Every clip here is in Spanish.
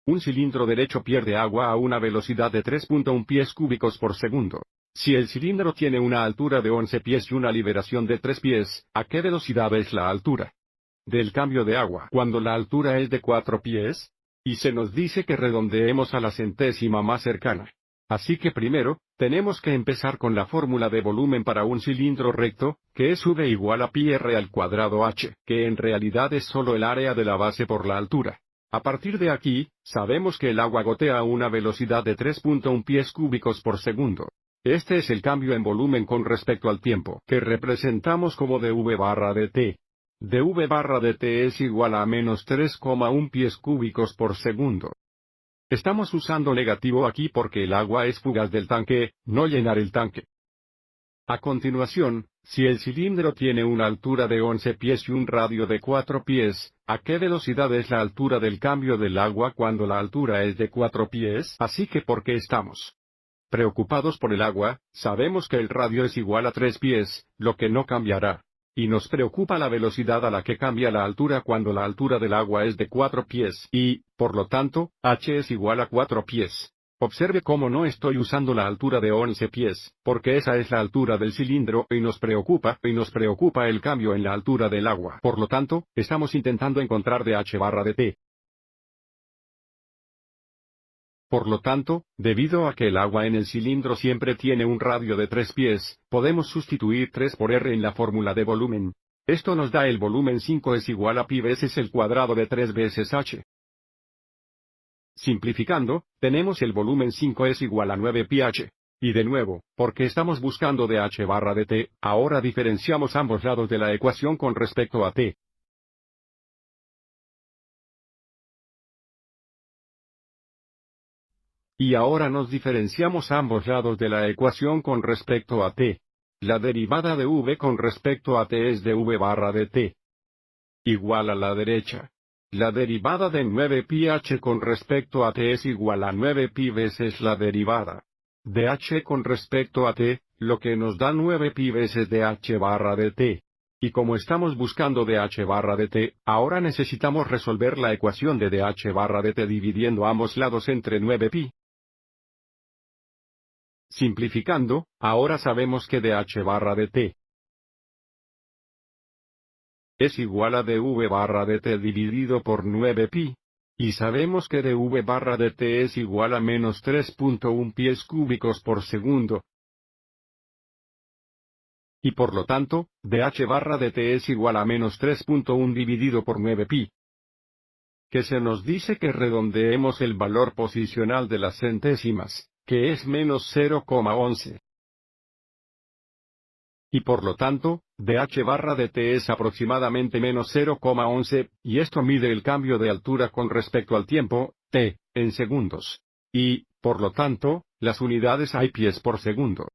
Un cilindro derecho pierde agua a una velocidad de 3.1 pies cúbicos por segundo. Si el cilindro tiene una altura de 11 pies y una liberación de 3 pies, ¿a qué velocidad es la altura del cambio de agua cuando la altura es de 4 pies? Y se nos dice que redondeemos a la centésima más cercana. Así que primero, tenemos que empezar con la fórmula de volumen para un cilindro recto, que es V igual a pi r al cuadrado h, que en realidad es solo el área de la base por la altura. A partir de aquí, sabemos que el agua gotea a una velocidad de 3.1 pies cúbicos por segundo. Este es el cambio en volumen con respecto al tiempo, que representamos como dV barra dt. dV barra dt es igual a menos 3,1 pies cúbicos por segundo. Estamos usando negativo aquí porque el agua es fugaz del tanque, no llenar el tanque. A continuación, si el cilindro tiene una altura de 11 pies y un radio de 4 pies, ¿a qué velocidad es la altura del cambio del agua cuando la altura es de 4 pies? Así que ¿por qué estamos preocupados por el agua? Sabemos que el radio es igual a 3 pies, lo que no cambiará. Y nos preocupa la velocidad a la que cambia la altura cuando la altura del agua es de 4 pies, y, por lo tanto, h es igual a 4 pies. Observe cómo no estoy usando la altura de 11 pies, porque esa es la altura del cilindro, y nos preocupa el cambio en la altura del agua. Por lo tanto, estamos intentando encontrar dH barra dt. Por lo tanto, debido a que el agua en el cilindro siempre tiene un radio de 3 pies, podemos sustituir 3 por R en la fórmula de volumen. Esto nos da el volumen 5 es igual a pi veces el cuadrado de 3 veces h. Simplificando, tenemos el volumen 5 es igual a 9 pi h. Y de nuevo, porque estamos buscando dH barra dt, ahora diferenciamos ambos lados de la ecuación con respecto a t. Y ahora nos diferenciamos ambos lados de la ecuación con respecto a t. La derivada de v con respecto a t es dv barra dt. Igual a la derecha. La derivada de 9 pi h con respecto a t es igual a 9 pi veces la derivada de h con respecto a t, lo que nos da 9 pi veces dh barra dt. Y como estamos buscando dH barra dt, ahora necesitamos resolver la ecuación de dH barra dt dividiendo ambos lados entre 9 pi. Simplificando, ahora sabemos que dH barra dt es igual a dV barra dt dividido por 9 pi. Y sabemos que dV barra dt es igual a menos 3.1 pies cúbicos por segundo. Y por lo tanto, dH barra dt es igual a menos 3.1 dividido por 9 pi. Que se nos dice que redondeemos el valor posicional de las centésimas, que es menos 0,11. Y por lo tanto, dH barra dt es aproximadamente menos 0,11, y esto mide el cambio de altura con respecto al tiempo, t, en segundos. Y, por lo tanto, las unidades hay pies por segundo.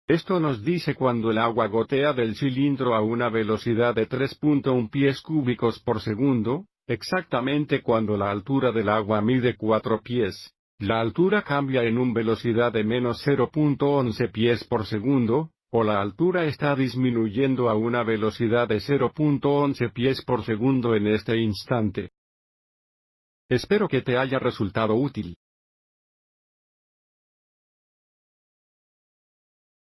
Esto nos dice cuando el agua gotea del cilindro a una velocidad de 3.1 pies cúbicos por segundo, exactamente cuando la altura del agua mide 4 pies. La altura cambia en una velocidad de menos 0.11 pies por segundo, o la altura está disminuyendo a una velocidad de 0.11 pies por segundo en este instante. Espero que te haya resultado útil.